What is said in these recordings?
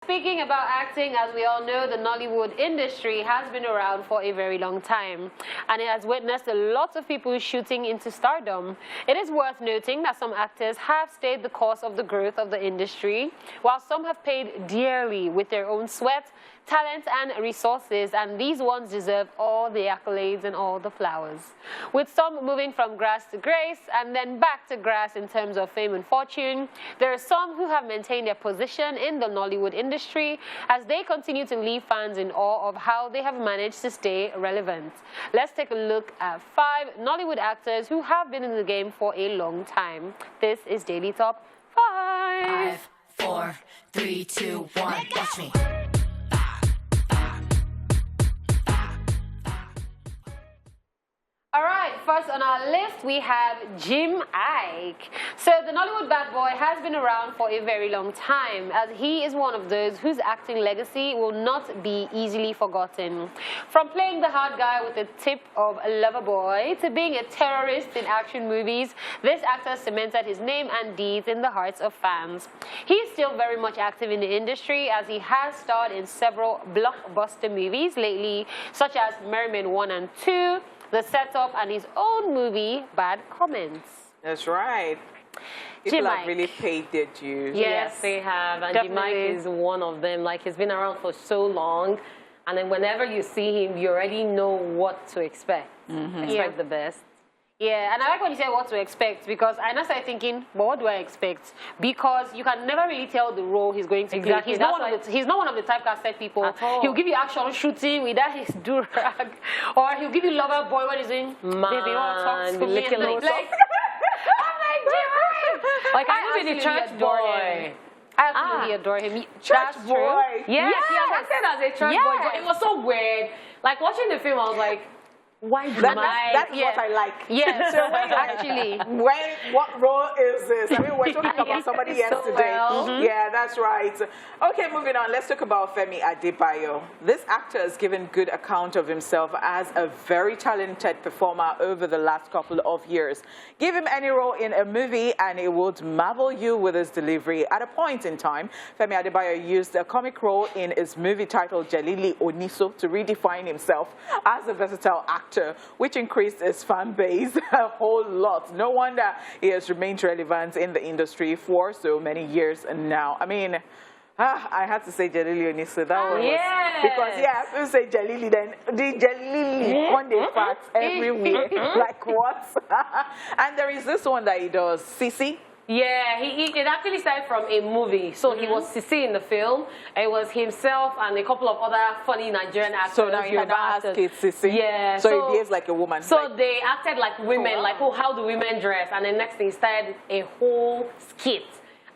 Speaking about acting, as we all know, the Nollywood industry has been around for a very long time, and it has witnessed a lot of people shooting into stardom. It is worth noting that some actors have stayed the course of the growth of the industry, while some have paid dearly with their own sweat, talent and resources, and these ones deserve all the accolades and all the flowers. With some moving from grass to grace and then back to grass in terms of fame and fortune, there are some who have maintained their position in the Nollywood industry as they continue to leave fans in awe of how they have managed to stay relevant. Let's take a look at 5 Nollywood actors who have been in the game for a long time. This is Daily Top 5. 5, 4, 3, 2, 1, watch me. Alright, first on our list we have Iyke. So the Nollywood bad boy has been around for a very long time, as he is one of those whose acting legacy will not be easily forgotten. From playing the hard guy with the tip of a lover boy to being a terrorist in action movies, this actor cemented his name and deeds in the hearts of fans. He is still very much active in the industry, as he has starred in several blockbuster movies lately, such as Merryman 1 and 2, The Setup, and his own movie, Bad Comments. That's right. People have really paid their dues. Yes, they have. And Iyke is one of them. Like, he's been around for so long. And then whenever you see him, you already know what to expect. Expect the best. Yeah, and I like when you say what to expect, because I now started thinking, but what do I expect? Because you can never really tell the role he's going to play. He's not one of the typecasted people. He'll give you action shooting without his do-rag, or he'll give you lover boy when he's doing, baby, all talks to me. I'm like, like, I really the church boy. I absolutely adore him. Church boy. Yes, he has acted as a church boy, but it was so weird. Like, watching the film, I was like, why do that's what I like. Yes, so actually. What role is this? I mean, we're talking about somebody yesterday. Yeah, that's right. Okay, moving on. Let's talk about Femi Adebayo. This actor has given good account of himself as a very talented performer over the last couple of years. Give him any role in a movie and it would marvel you with his delivery. At a point in time, Femi Adebayo used a comic role in his movie titled Jalili Oniso to redefine himself as a versatile actor, which increased his fan base a whole lot. No wonder he has remained relevant in the industry for so many years now. I mean, I had to say Jalili Oniso. That was because if you say Jalili, then the Jalili on the facts everywhere. Like what? And there is this one that he does, Sisi. Yeah, it actually started from a movie. So he was Sisi in the film. It was himself and a couple of other funny Nigerian actors. So now he has kids, Sisi. Yeah. So he behaves like a woman. So they acted like women, like, oh, how do women dress? And then next thing, he started a whole skit.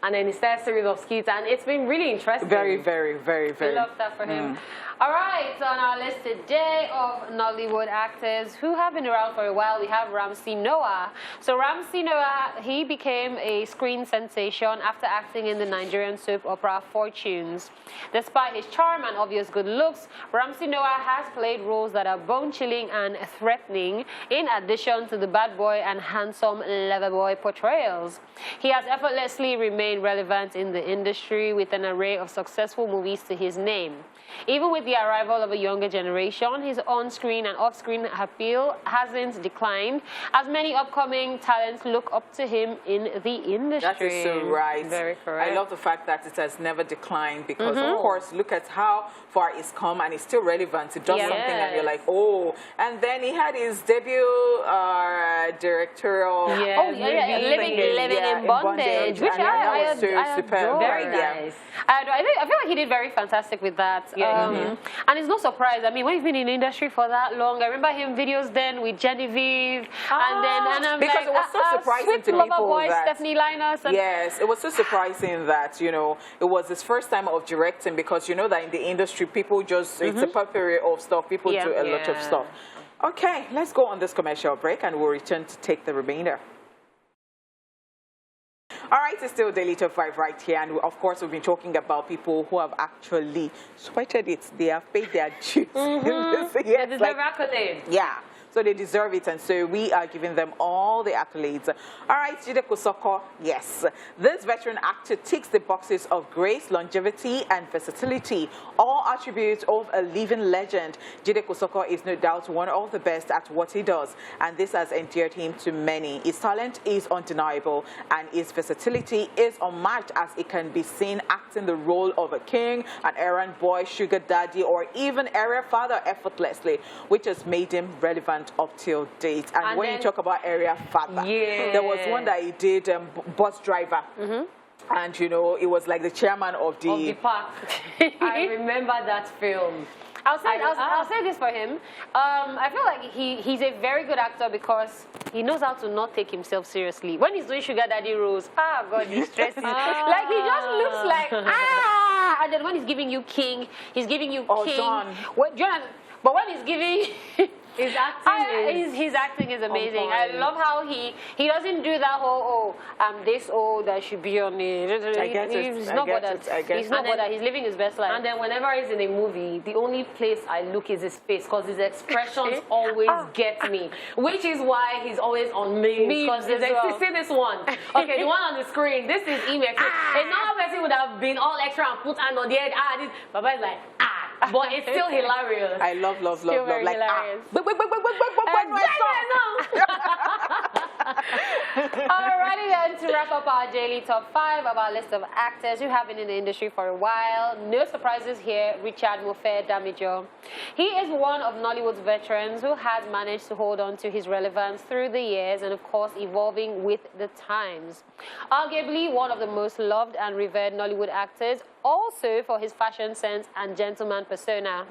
And then he started a series of skits, and it's been really interesting. Very, very, very, very. I love that for him. All right, so on our list today of Nollywood actors who have been around for a while, we have Ramsey Noah. So Ramsey Noah, he became a screen sensation after acting in the Nigerian soap opera Fortunes. Despite his charm and obvious good looks, Ramsey Noah has played roles that are bone-chilling and threatening, in addition to the bad boy and handsome lover boy portrayals. He has effortlessly remained relevant in the industry with an array of successful movies to his name. Even with the arrival of a younger generation, his on-screen and off-screen appeal hasn't declined, as many upcoming talents look up to him in the industry. That is so right. Very correct. I love the fact that it has never declined because, of course, look at how far it's come and it's still relevant. It does something and you're like, oh. And then he had his debut directorial Living in Bondage, which I adore. Very nice. I feel like he did very fantastic with that. And it's no surprise. I mean, when he's been in the industry for that long, I remember him videos then with Genevieve, and I'm because like, it was so surprising to people boy, that Stephanie Linus. Yes, it was so surprising that, you know, it was his first time of directing, because you know that in the industry people just it's a potpourri of stuff. People do a lot of stuff. Okay, let's go on this commercial break and we'll return to take the remainder. All right, it's still Daily Top 5 right here, and of course we've been talking about people who have actually sweated it. They have paid their dues. They deserve accolades. Yeah. So they deserve it, and so we are giving them all the accolades. All right, Jire Kosoko, yes. This veteran actor ticks the boxes of grace, longevity, and versatility, all attributes of a living legend. Jire Kosoko is no doubt one of the best at what he does, and this has endeared him to many. His talent is undeniable, and his versatility is unmatched, as it can be seen acting the role of a king, an errand boy, sugar daddy, or even area father effortlessly, which has made him relevant up till date. And when you talk about area father, there was one that he did, bus driver. And you know, it was like the chairman of the park. I remember that film. I'll say this for him. I feel like he's a very good actor because he knows how to not take himself seriously. When he's doing sugar daddy roles, God, he stresses. Like he just looks like and then when he's giving you king, he's giving you king. But when he's giving his acting is amazing. I love how he doesn't do that whole I'm this old, I should be on it. He's not bothered. He's not bothered. He's living his best life. And then whenever he's in a movie, the only place I look is his face, because his expressions always get me, which is why he's always on memes. Because see this one. Okay, the one on the screen. This is Iyke. A normal person would have been all extra and put hand on the head. This Baba is like but it's still hilarious. I love. Like hilarious. Alrighty then, to wrap up our daily top 5 of our list of actors who have been in the industry for a while. No surprises here. Richard Mofe Damijo. He is one of Nollywood's veterans who has managed to hold on to his relevance through the years and of course evolving with the times. Arguably one of the most loved and revered Nollywood actors, also for his fashion sense and gentleman persona.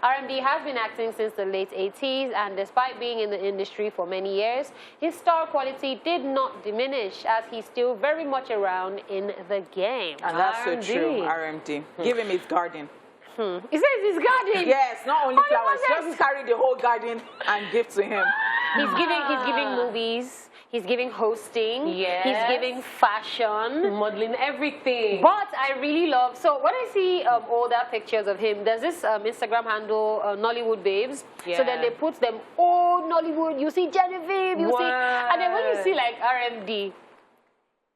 RMD has been acting since the late 80s, and despite being in the industry for many years, his star quality did not diminish, as he's still very much around in the game. And that's RMD. So true, RMD. Give him his garden. He says his garden. Yes, not only flowers, just carry the whole garden and give to him. He's giving movies. He's giving hosting. Yes. He's giving fashion. Modeling, everything. But I really love, so when I see older pictures of him, there's this Instagram handle, Nollywood Babes. Yeah. So then they put them, Nollywood, you see Genevieve, you see, and then when you see like RMD,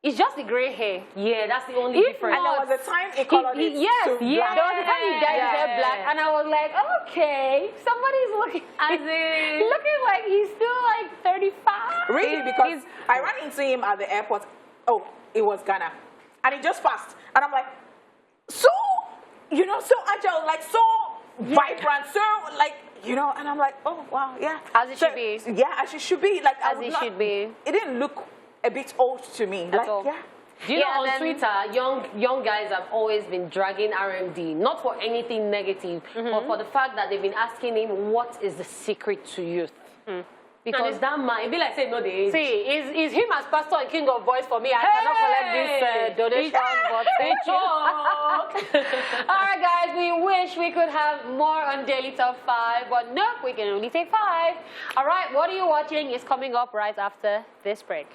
it's just the grey hair. Yeah, that's the only difference. And there was a time he colored it to black. There was a time he dyed his hair black, and I was like, okay, somebody's looking looking like he's still like 35. Really, because I ran into him at the airport. Oh, it was Ghana, and he just passed, and I'm like, so agile, like so vibrant, so like. And I'm like, oh wow, yeah. As it should be. Yeah, as it should be. Like as it should be. It didn't look a bit old to me. At all. Yeah. Do you know on Twitter, young guys have always been dragging RMD, not for anything negative, but for the fact that they've been asking him, what is the secret to youth? Because that man, it'd be like saying, no, the age. See, is him as pastor and king of boys for me. I cannot collect this donation, but all right, guys, we wish we could have more on Daily Top 5, but nope, we can only take 5. All right, what are you watching is coming up right after this break.